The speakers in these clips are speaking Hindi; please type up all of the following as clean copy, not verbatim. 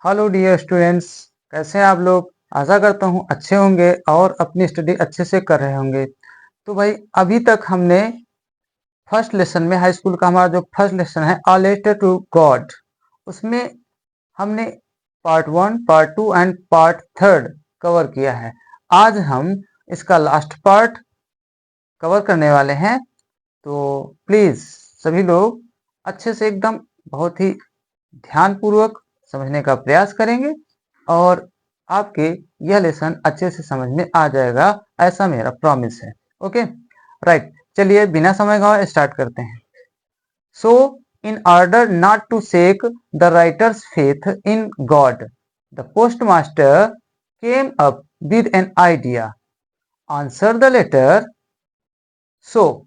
हेलो डियर स्टूडेंट्स, कैसे हैं आप लोग। आशा करता हूँ अच्छे होंगे और अपनी स्टडी अच्छे से कर रहे होंगे। तो भाई अभी तक हमने फर्स्ट लेसन में हाई स्कूल का हमारा जो फर्स्ट लेसन है अ लेटर टू गॉड, उसमें हमने part one, part two and part third cover किया है। आज हम इसका लास्ट पार्ट कवर करने वाले हैं। तो प्लीज सभी लोग अच्छे से एकदम बहुत ही ध्यानपूर्वक समझने का प्रयास करेंगे और आपके यह लेसन अच्छे से समझ में आ जाएगा, ऐसा मेरा प्रॉमिस है। Okay, right. चलिए बिना समय गंवाए स्टार्ट करते हैं। So in order not to shake the writer's faith in God, the postmaster came up with an idea, answer the letter. So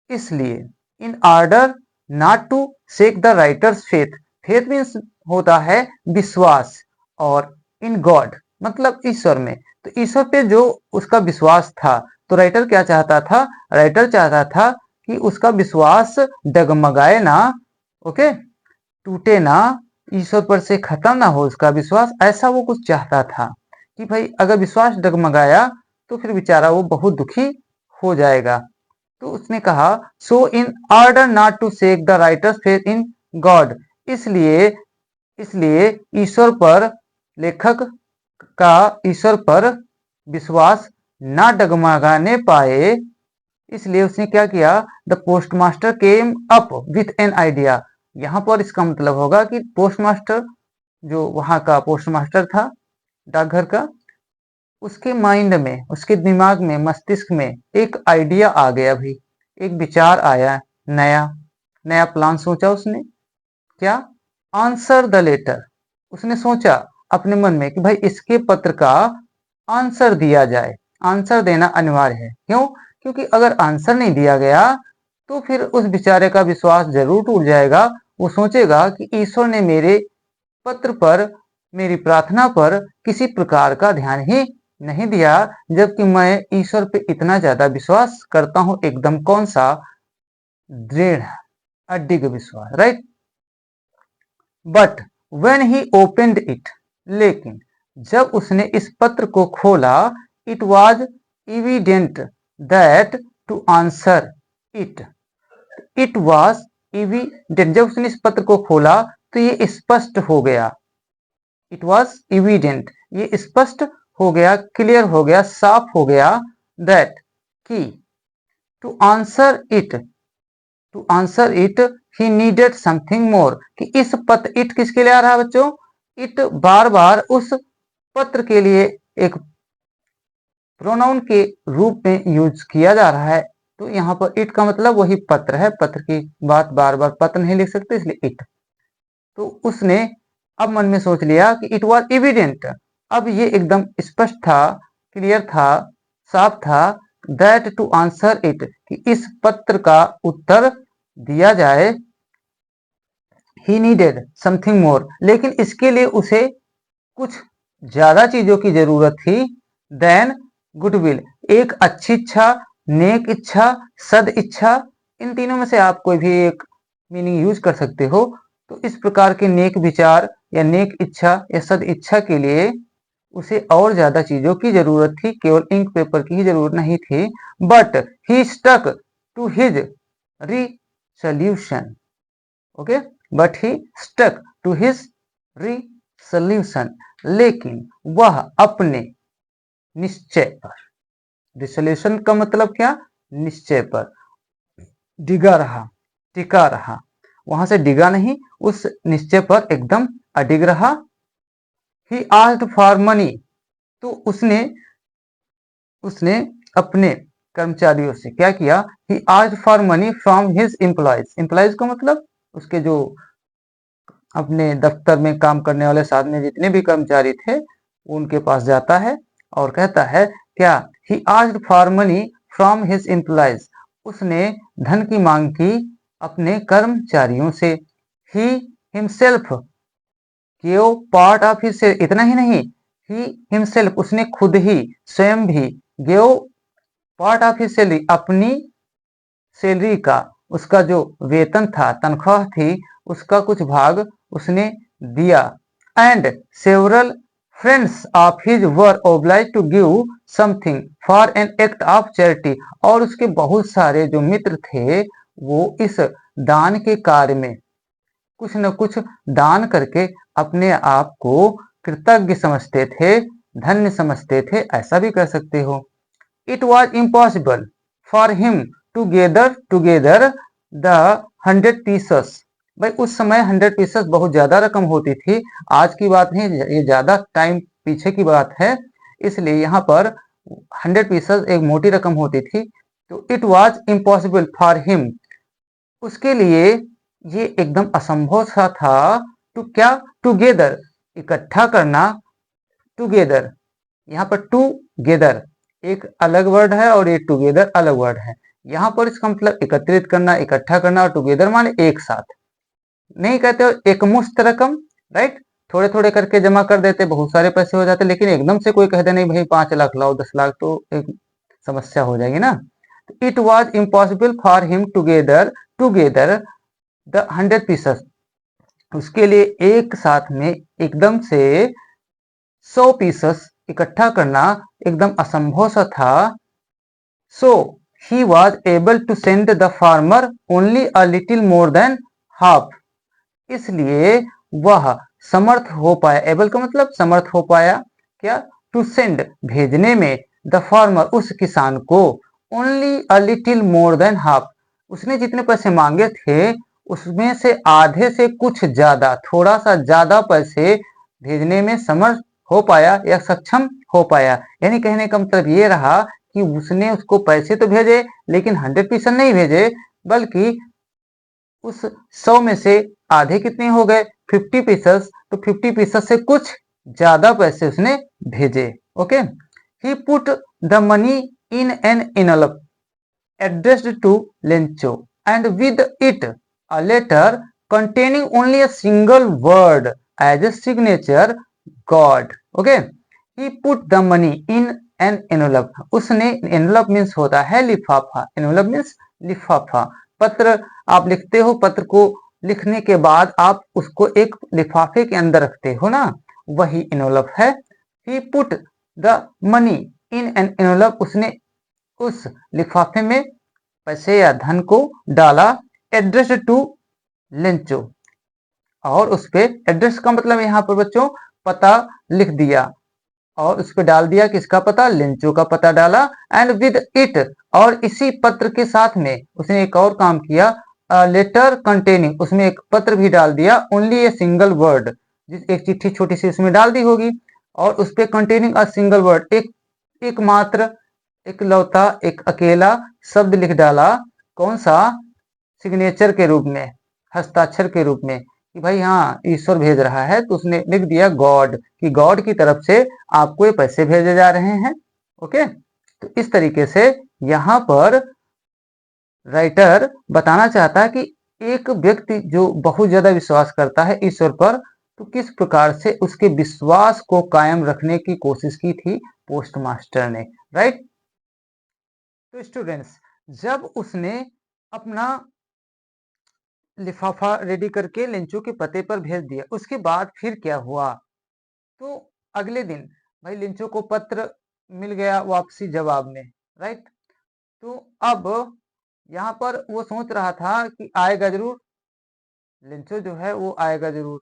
इसलिए in order not to shake the writer's faith, faith means होता है विश्वास, और इन गॉड मतलब ईश्वर में। तो ईश्वर पे जो उसका विश्वास था, तो राइटर क्या चाहता था, राइटर चाहता था कि उसका विश्वास डगमगाए ना, ओके, टूटे ना, ईश्वर पर से खत्म ना हो उसका विश्वास, ऐसा वो कुछ चाहता था कि भाई अगर विश्वास डगमगाया तो फिर बेचारा वो बहुत दुखी हो जाएगा। तो उसने कहा so in order not to shake the writer's faith in God, इसलिए इसलिए ईश्वर पर, लेखक का ईश्वर पर विश्वास ना डगमगाने पाए, इसलिए उसने क्या किया, the postmaster came up with an idea. यहाँ पर इसका मतलब होगा कि पोस्टमास्टर, जो वहां का पोस्टमास्टर था डाकघर का, उसके माइंड में, उसके दिमाग में, मस्तिष्क में एक आइडिया आ गया भी, एक विचार आया, नया नया प्लान सोचा उसने। क्या, आंसर द लेटर। उसने सोचा अपने मन में कि भाई इसके पत्र का आंसर दिया जाए। आंसर देना अनिवार्य है, क्यों, क्योंकि अगर आंसर नहीं दिया गया तो फिर उस बेचारे का विश्वास जरूर टूट जाएगा। वो सोचेगा कि ईश्वर ने मेरे पत्र पर, मेरी प्रार्थना पर किसी प्रकार का ध्यान ही नहीं दिया, जबकि मैं ईश्वर पे इतना ज्यादा विश्वास करता हूं, एकदम कौन सा, दृढ़, अडिग विश्वास, right. But when he opened it, लेकिन जब उसने इस पत्र को खोला, it was evident that to answer it, it was evident, जब उसने इस पत्र को खोला तो ये स्पष्ट हो गया, इट वॉज इविडेंट, ये स्पष्ट हो गया, क्लियर हो गया, साफ हो गया, दैट कि to answer it, to answer it he needed something more, कि इस पत्र, इट किसके लिए आ रहा है बच्चों, इट बार बार उस पत्र के लिए एक प्रोनाउन के रूप में यूज किया जा रहा है। तो यहाँ पर इट का मतलब वही पत्र है, पत्र की बात बार बार पत्र नहीं लिख सकते, इसलिए इट। तो उसने अब मन में सोच लिया कि इट वॉज एविडेंट, अब ये एकदम स्पष्ट था, क्लियर था, साफ था, दैट टू आंसर इट, कि इस पत्र का उत्तर दिया जाए, ही नीडेड समथिंग मोर, लेकिन इसके लिए उसे कुछ ज्यादा चीजों की जरूरत थी, देन गुडविल, एक अच्छी इच्छा, नेक इच्छा, सद इच्छा, इन तीनों में से आप कोई भी एक मीनिंग यूज कर सकते हो। तो इस प्रकार के नेक विचार या नेक इच्छा या सद इच्छा के लिए उसे और ज्यादा चीजों की जरूरत थी, केवल इंक पेपर की ही जरूरत नहीं थी। But he stuck to his resolution, okay, but he stuck to his resolution, लेकिन वह अपने निश्चय पर, रिसोल्यूशन का मतलब क्या, निश्चय पर डिगा रहा, टिका रहा, वहां से डिगा नहीं, उस निश्चय पर एकदम अडिग रहा। ही आस्क्ड फॉर मनी, तो उसने उसने अपने कर्मचारियों से क्या किया, he asked for money from his employees, employees का मतलब उसके जो अपने दफ्तर में काम करने वाले साथ में जितने भी कर्मचारी थे, उनके पास जाता है और कहता है क्या, he asked for money from his employees, उसने धन की मांग की अपने कर्मचारियों से। He himself give part of his, इतना ही नहीं, ही हिमसेल्फ, उसने खुद ही, स्वयं भी, give part of his salary, अपनी सैलरी का, उसका जो वेतन था, तनख्वाह थी, उसका कुछ भाग उसने दिया, and several friends of his were obliged to give something for an act of charity। और उसके बहुत सारे जो मित्र थे वो इस दान के कार्य में कुछ न कुछ दान करके अपने आप को कृतज्ञ समझते थे, धन्य समझते थे, ऐसा भी कर सकते हो। It was impossible for him to gather the 100 pieces। भाई उस समय 100 pieces बहुत ज्यादा रकम होती थी, आज की बात नहीं, ये ज्यादा टाइम पीछे की बात है, इसलिए यहाँ पर 100 pieces एक मोटी रकम होती थी। तो it was impossible for him, उसके लिए ये एकदम असंभव सा था। टू क्या, टुगेदर इकट्ठा करना, टुगेदर यहाँ पर टुगेदर एक अलग वर्ड है और ये टुगेदर अलग वर्ड है। यहाँ पर इसका मतलब एकत्रित करना, इकट्ठा करना, और टुगेदर माने एक साथ। नहीं कहते हो एकमुश्त रकम, राइट, थोड़े थोड़े करके जमा कर देते, बहुत सारे पैसे हो जाते, लेकिन एकदम से कोई कह दे नहीं भाई 5 लाख लाओ, 10 लाख, तो एक समस्या हो जाएगी ना। It was impossible for him together the 100 pieces, उसके लिए एक साथ में एकदम से 100 pieces इकट्ठा करना एकदम असंभव सा था। So he was able to send the farmer only a little more than half, इसलिए वह समर्थ हो पाया, एबल का मतलब समर्थ हो पाया, क्या, टू सेंड भेजने में, द फार्मर उस किसान को, only a little more than half, उसने जितने पैसे मांगे थे उसमें से आधे से कुछ ज्यादा, थोड़ा सा ज्यादा पैसे भेजने में समर्थ हो पाया या सक्षम हो पाया। यानी कहने का मतलब ये रहा कि उसने उसको पैसे तो भेजे लेकिन 100% नहीं भेजे, बल्कि उस 100 में से आधे कितने हो गए, 50 pieces, तो 50 pieces से कुछ ज्यादा पैसे उसने भेजे। Okay, he put the money in an envelope addressed to Lencho and with it a letter containing only a single word as a signature, God। Okay, he put the money in an envelope, उसने, envelope means होता है लिफाफा, envelope means लिफाफा, पत्र आप लिखते हो, पत्र को लिखने के बाद आप उसको एक लिफाफे के अंदर रखते हो ना, वही envelope है। he put the money in an envelope, उसने उस लिफाफे में पैसे या धन को डाला, एड्रेस टू लेंचो, और उस पे एड्रेस का मतलब यहाँ पर बच्चों पता लिख दिया, और उस पे डाल दिया किसका पता, लेंचो का पता डाला। एंड विद इट, और इसी पत्र के साथ में उसने एक और काम किया, लेटर कंटेनिंग, उसमें एक पत्र भी डाल दिया, ओनली ए सिंगल वर्ड, जिस एक चिट्ठी छोटी सी उसमें डाल दी होगी, और उस पे कंटेनिंग अ सिंगल वर्ड, एक मात्र, एक लौता, एक अकेला शब्द लिख डाला, कौन सा, सिग्नेचर के रूप में, हस्ताक्षर के रूप में, कि भाई हाँ ईश्वर भेज रहा है, तो उसने लिख दिया गॉड, कि गॉड की तरफ से आपको ये पैसे भेजे जा रहे हैं। ओके, तो इस तरीके से यहाँ पर राइटर बताना चाहता है कि एक व्यक्ति जो बहुत ज्यादा विश्वास करता है ईश्वर पर, तो किस प्रकार से उसके विश्वास को कायम रखने की कोशिश की थी पोस्ट मास्टर ने, राइट। तो स्टूडेंट्स, जब उसने अपना लिफाफा रेडी करके लेंचो के पते पर भेज दिया, उसके बाद फिर क्या हुआ, तो अगले दिन भाई लिंचो को पत्र मिल गया वापसी जवाब में, राइट। तो अब यहाँ पर वो सोच रहा था कि आएगा जरूर, लिंचो जो है वो आएगा जरूर,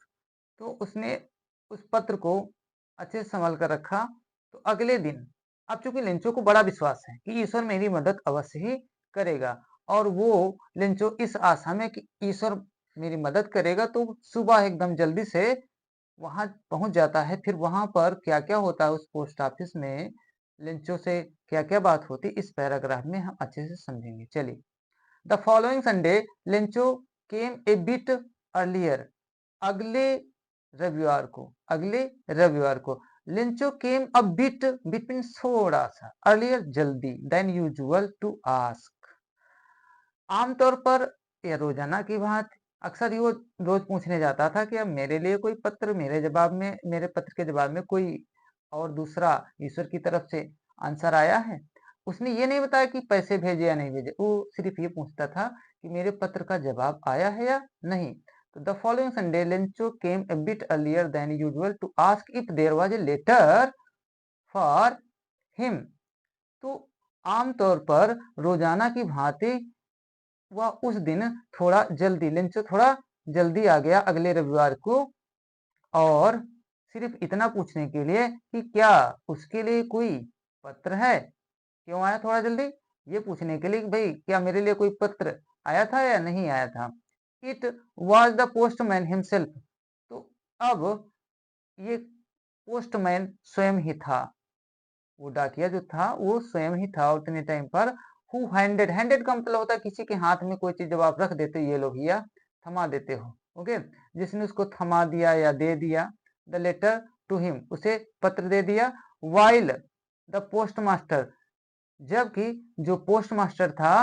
तो उसने उस पत्र को अच्छे से संभाल कर रखा। तो अगले दिन, अब चूंकि लिंचो को बड़ा विश्वास है कि ईश्वर मेरी मदद अवश्य ही करेगा, और वो लिंचो इस आशा में कि ईश्वर मेरी मदद करेगा, तो सुबह एकदम जल्दी से वहां पहुंच जाता है। फिर वहां पर क्या क्या होता है उस पोस्ट ऑफिस में, लिंचो से क्या क्या बात होती, इस पैराग्राफ में हम अच्छे से समझेंगे। चलिए, the following Sunday Lencho came a bit earlier, अगले अगले रविवार को लिंचो केम अ बिट, बिटवीन थोड़ा सा, अर्लियर जल्दी, देन यूजुअल टू आस्क, आमतौर पर या रोजाना की बात, अक्सर ही वो रोज पूछने जाता था कि अब मेरे लिए कोई पत्र, मेरे पत्र के जवाब में कोई और दूसरा ईश्वर की तरफ से आंसर आया है। उसने ये नहीं बताया कि पैसे भेजे या नहीं भेजे, वो सिर्फ ये पूछता था कि मेरे पत्र का जवाब आया है या नहीं। तो the following Sunday Lencho came a bit earlier than usual to ask if there was a letter for him. तो आमतौर पर रोजाना की भांति वह उस दिन थोड़ा जल्दी लेंचो थोड़ा जल्दी आ गया अगले रविवार को, और सिर्फ इतना पूछने के लिए कि क्या उसके लिए कोई पत्र है। क्यों आया थोड़ा जल्दी? ये पूछने के लिए कि भाई क्या मेरे लिए कोई पत्र आया था या नहीं आया था। It was the postman himself. तो अब ये पोस्टमैन स्वयं ही था, वो डाकिया जो था वो स्वयं ही था उतने टाइम पर। हु हैंडेड, हैंडेड का मतलब होता है किसी के हाथ में कोई चीज जब आप रख देते हो, ये लोग या थमा देते हो, ओके, जिसने उसको थमा दिया या दे दिया। द लेटर टू हिम, उसे पत्र दे दिया। वाइल द पोस्ट मास्टर, जबकि जो पोस्ट मास्टर था,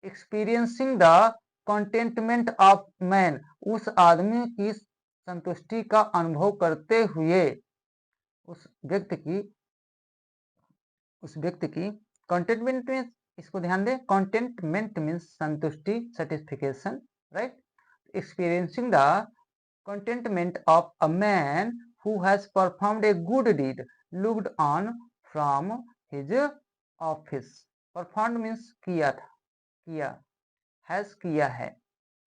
experiencing the contentment of man, उस आदमी की संतुष्टि का अनुभव करते हुए, उस व्यक्ति की कंटेंटमेंट मीन्स, इसको ध्यान दें, कंटेंटमेंट मीन्स संतुष्टि, satisfaction, right. Experiencing the contentment of a man who has performed a good deed looked on from his office. Performed means किया था, किया, हैज किया है,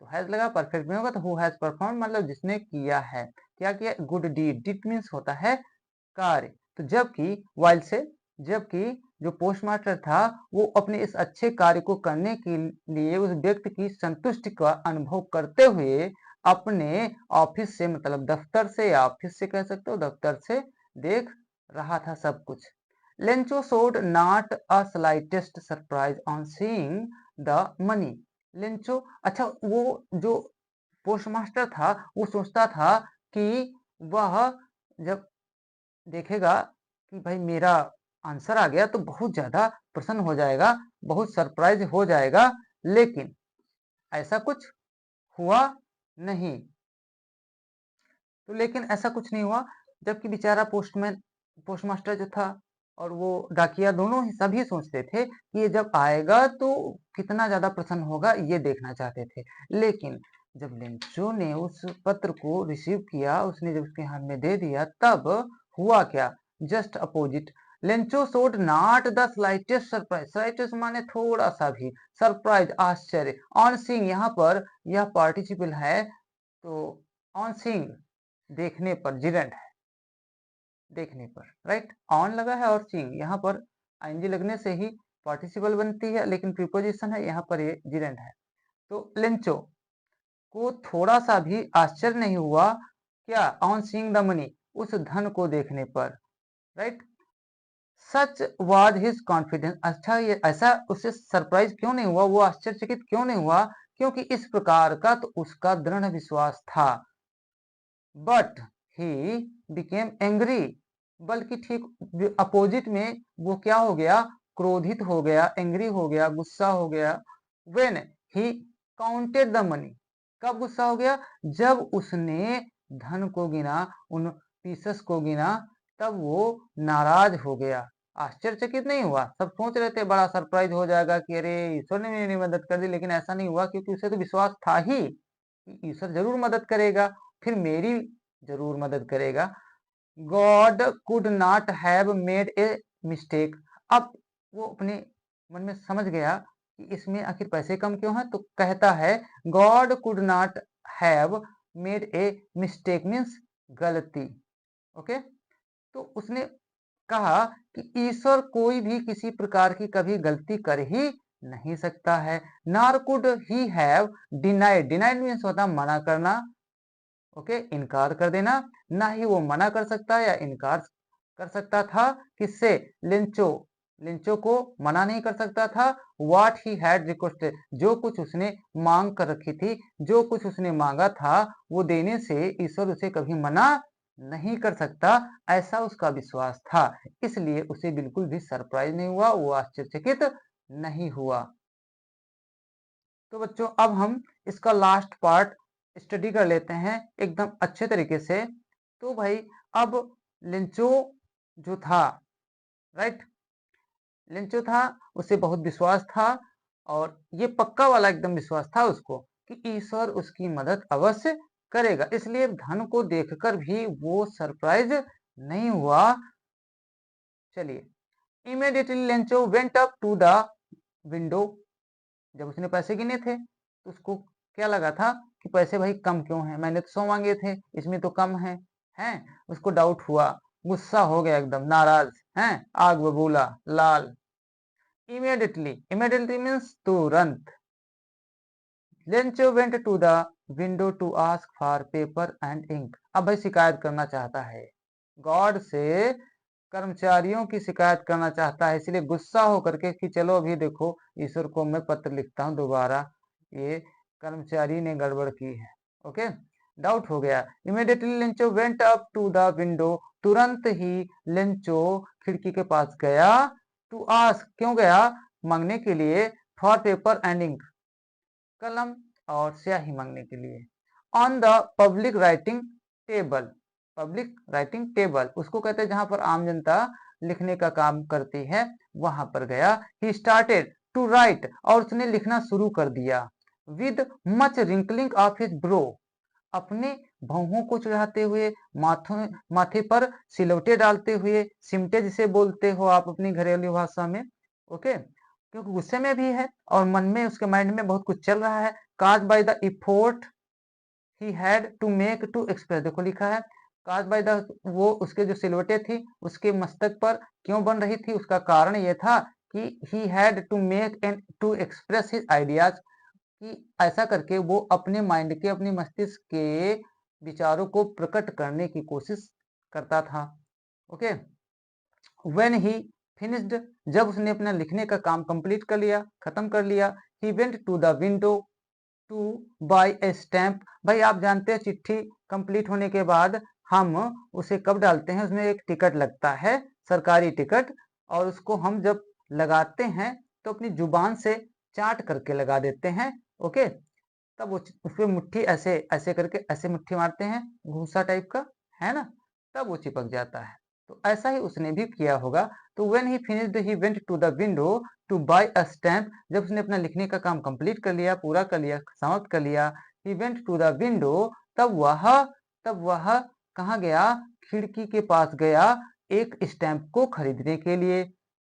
तो हैज लगा परफेक्ट में होगा, तो हु हैज परफॉर्म मतलब जिसने किया है। क्या किया? गुड डीड, डीड मीन्स होता है कार्य। तो जबकि वाइल से, जबकि जो पोस्टमास्टर था वो अपने इस अच्छे कार्य को करने के लिए उस व्यक्ति की संतुष्टि का अनुभव करते हुए अपने ऑफिस से, मतलब दफ्तर से या ऑफिस से कह सकते हो, दफ्तर से देख रहा था सब कुछ। Lencho showed not a slightest surprise on seeing the money। Lencho, अच्छा, वो जो पोस्टमास्टर था वो सोचता था कि वह जब देखेगा कि भाई मेरा आंसर आ गया तो बहुत ज्यादा प्रसन्न हो जाएगा, बहुत सरप्राइज हो जाएगा, लेकिन ऐसा कुछ हुआ नहीं। तो लेकिन ऐसा कुछ नहीं हुआ, जबकि बेचारा पोस्टमास्टर जो था और वो डाकिया दोनों ही सभी सोचते थे कि ये जब आएगा तो कितना ज्यादा प्रसन्न होगा, ये देखना चाहते थे। लेकिन जब लेंचो ने उस पत्र को रिसीव किया, उसने जब उसके हाथ में दे दिया, तब हुआ क्या? Just opposite. Lencho showed not the slightest surprise, slightest माने थोड़ा सा भी, सरप्राइज आश्चर्य। ऑन सीइंग, यहाँ पर यह पार्टिसिपल है, तो ऑन सीइंग देखने पर, जिरेंट है देखने पर, राइट। ऑन लगा है और सीइंग, यहाँ पर आईएनजी लगने से ही पार्टिसिपल बनती है, लेकिन प्रीपोजिशन है, यहाँ पर ये जिरेंट है। तो लेंचो को थोड़ा सा भी आश्चर्य नहीं हुआ, क्या? ऑन सीइंग द मनी, उस धन को देखने पर, right. Such was his confidence, अच्छा ये ऐसा उससे सरप्राइज क्यों नहीं हुआ, वो आश्चर्यचकित क्यों नहीं हुआ? क्योंकि इस प्रकार का तो उसका दृढ़ विश्वास था। बट ही बिकेम एंग्री, बल्कि ठीक अपोजिट में वो क्या हो गया? क्रोधित हो गया, एंग्री हो गया, गुस्सा हो गया। When he counted the money, कब गुस्सा हो गया? जब उसने धन को गिना, उन पीसेस को गिना, तब वो नाराज हो गया। आश्चर्यचकित नहीं हुआ, सब सोच रहे थे बड़ा सरप्राइज हो जाएगा कि अरे ईश्वर ने मेरी मदद कर दी, लेकिन ऐसा नहीं हुआ, क्योंकि उसे तो विश्वास था ही कि ईश्वर जरूर मदद करेगा, फिर मेरी जरूर मदद करेगा। God could not have made a mistake. अब वो अपने मन में समझ गया कि इसमें आखिर पैसे कम क्यों हैं, तो कहता है God could not have made a mistake means गलती, ओके। तो उसने कहा कि ईश्वर कोई भी किसी प्रकार की कभी गलती कर ही नहीं सकता है। Nor could he have denied, denied means होता मना करना, ओके, इनकार कर देना। ना ही वो मना कर सकता या इनकार कर सकता था, किससे? लिंचो, लिंचो को मना नहीं कर सकता था। व्हाट ही हैड रिक्वेस्टेड, जो कुछ उसने मांग कर रखी थी, जो कुछ उसने मांगा था, वो देने से ईश्वर उसे कभी मना नहीं कर सकता, ऐसा उसका विश्वास था। इसलिए उसे बिल्कुल भी सरप्राइज नहीं हुआ, वो आश्चर्यचकित नहीं हुआ। तो बच्चों अब हम इसका लास्ट पार्ट स्टडी कर लेते हैं एकदम अच्छे तरीके से। तो भाई अब लिंचो जो था, राइट, लिंचो था, उसे बहुत विश्वास था, और ये पक्का वाला एकदम विश्वास था उसको कि ईश्वर उसकी मदद अवश्य करेगा, इसलिए धन को देखकर भी वो सरप्राइज नहीं हुआ। चलिए, immediately Lencho went up to the window. जब उसने पैसे गिने थे तो उसको क्या लगा था कि पैसे भाई कम क्यों हैं, मैंने तो 100 मांगे थे, इसमें तो कम है। हैं, उसको डाउट हुआ, गुस्सा हो गया, एकदम नाराज, हैं, आग बबूला, लाल। इमीडिएटली, इमीडिएटली मीन्स तुरंत। Lencho went to the window to ask for paper and ink. अब भाई शिकायत करना चाहता है, गॉड से कर्मचारियों की शिकायत करना चाहता है, इसलिए गुस्सा होकर के कि चलो अभी देखो ईश्वर को मैं पत्र लिखता हूँ दोबारा, ये कर्मचारी ने गड़बड़ की है। ओके, डाउट हो गया। Immediately Lencho went up to the window. तुरंत ही लेंचो खिड़की के पास गया। टू आस्क, क्यों गया? मांगने के लिए। फॉर पेपर एंड इंक, कलम और स्याही मांगने के लिए। On the public writing table, public writing table उसको कहते हैं जहां पर आम जनता लिखने का काम करती है, वहां पर गया। ही स्टार्टेड टू राइट, और उसने लिखना शुरू कर दिया। With much wrinkling of his bro, अपने भौहों को चढ़ाते हुए, माथे पर सिलवटे डालते हुए, सिमटे जिसे बोलते हो आप अपनी घरेलू भाषा में। ओके, क्योंकि गुस्से में भी है और मन में, उसके माइंड में बहुत कुछ चल रहा है। Cause by the effort he had to make to express, देखो लिखा है काज बाय द, वो उसके जो सिलवटें थी उसके मस्तक पर क्यों बन रही थी, उसका कारण ये था कि he had to make and to express his ideas, कि ऐसा करके वो अपने माइंड के, अपने मस्तिष्क के विचारों को प्रकट करने की कोशिश करता था। ओके, व्हेन ही फिनिश्ड, जब उसने अपना लिखने का काम कंप्लीट कर लिया, खत्म कर लिया। He went to the window to buy a stamp. भाई आप जानते हैं चिट्ठी कंप्लीट होने के बाद हम उसे कब डालते हैं, उसमें एक टिकट लगता है, सरकारी टिकट, और उसको हम जब लगाते हैं तो अपनी जुबान से चाट करके लगा देते हैं। ओके, तब वो उस पे मुट्ठी ऐसे ऐसे करके ऐसे मुट्ठी मारते हैं, घूसा टाइप का, है ना, तब वो चिपक जाता है। तो ऐसा ही उसने भी किया होगा। तो when he finished he went to the window to buy a stamp, जब उसने अपना लिखने का काम कंप्लीट कर लिया, पूरा कर लिया, समाप्त कर लिया। He went to the window, तब वह कहाँ गया? खिड़की के पास गया, एक स्टैम्प को खरीदने के लिए।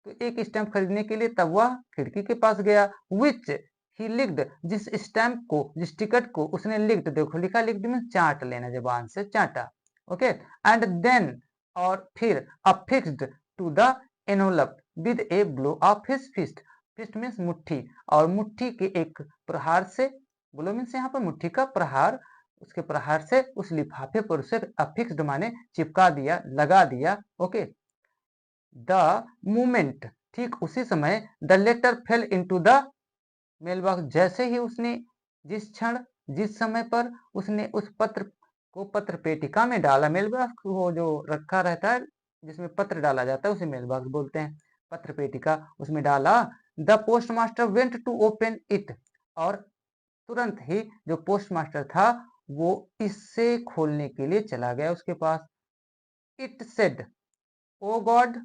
तो एक स्टैम्प खरीदने के लिए तब वह खिड़की के पास गया। विच ही लिक्ड, जिस स्टैम्प को, जिस टिकट को उसने लिक्ड, देखो लिखा, लिक्ड में चाट लेना, जबान से चाटा। ओके, एंड देन, और फिर affixed to the envelope with a blow of his fist. Fist means मुट्ठी, और मुट्ठी के एक प्रहार से, ब्लो मीन्स यहाँ पर मुट्ठी का प्रहार, उसके प्रहार से उस लिफाफे पर उसे अफिक्स्ड माने चिपका दिया, लगा दिया। ओके, द मूमेंट, ठीक उसी समय, the letter fell into the mailbox, जैसे ही उसने, जिस क्षण, जिस समय पर उसने उस पत्र को पत्र पेटिका में डाला, मेल बॉक्स वो जो रखा रहता है जिसमें पत्र डाला जाता है उसे मेल बॉक्स बोलते हैं, पत्र पेटिका, उसमें डाला। The postmaster went to open it, और तुरंत ही जो पोस्ट मास्टर था वो इससे खोलने के लिए चला गया उसके पास। It said, O God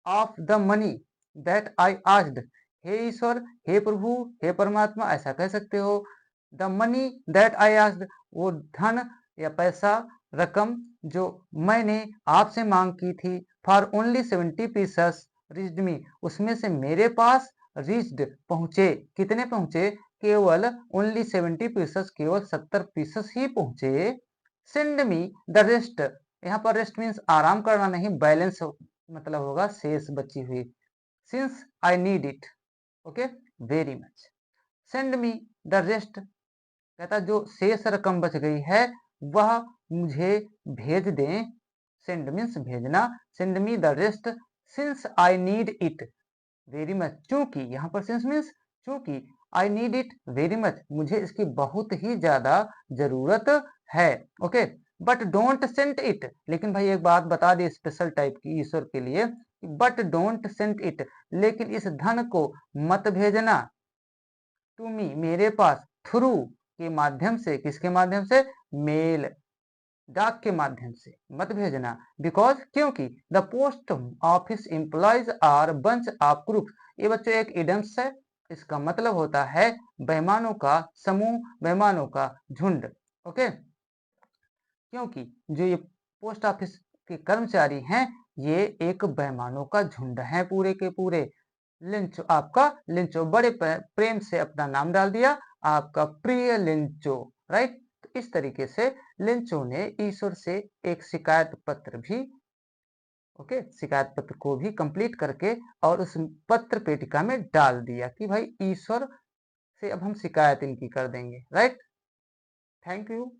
of the money that I asked, हे ईश्वर, हे प्रभु, हे परमात्मा, ऐसा कह सकते हो। The money that I asked, वो धन या पैसा, रकम जो मैंने आपसे मांग की थी। फॉर ओनली 70 पीसस रिच्ड मी, उसमें से मेरे पास रिच्ड पहुंचे, कितने पहुंचे? केवल ओनली 70 पीसस, केवल 70 पीसस ही पहुंचे। सेंड मी द रेस्ट, यहाँ पर रेस्ट मीन्स आराम करना नहीं, बैलेंस मतलब होगा शेष बची हुई। Since I need it, okay, very much. Send me the rest, कहता जो शेष रकम बच गई है वह मुझे भेज दें। सेंड मीन्स भेजना, send me the rest since I need it very much, चूंकि, यहाँ पर सिंस मीन्स चूंकि, I need it very much, मुझे इसकी बहुत ही ज्यादा जरूरत है। Okay, but don't send it, लेकिन भाई एक बात बता दी स्पेशल टाइप की ईश्वर के लिए, बट डोंट सेंड इट, लेकिन इस धन को मत भेजना, टू मी, मेरे पास, थ्रू के माध्यम से, किसके माध्यम से? मेल, डाक के माध्यम से मत भेजना। बिकॉज, क्योंकि, the post office employees are bunch of crooks, ये बच्चों एक इडम्स है, इसका मतलब होता है बेईमानों का समूह, बेईमानों का झुंड। ओके, क्योंकि जो ये पोस्ट ऑफिस के कर्मचारी हैं, ये एक बेईमानों का झुंड है पूरे के पूरे। लिंचो, आपका लिंचो, बड़े प्रेम से अपना नाम डाल दिया, आपका प्रिय लिंचो, राइट। तो इस तरीके से लिंचो ने ईश्वर से एक शिकायत पत्र भी, ओके, शिकायत पत्र को भी कंप्लीट करके और उस पत्र पेटिका में डाल दिया कि भाई ईश्वर से अब हम शिकायत इनकी कर देंगे, राइट। Thank you.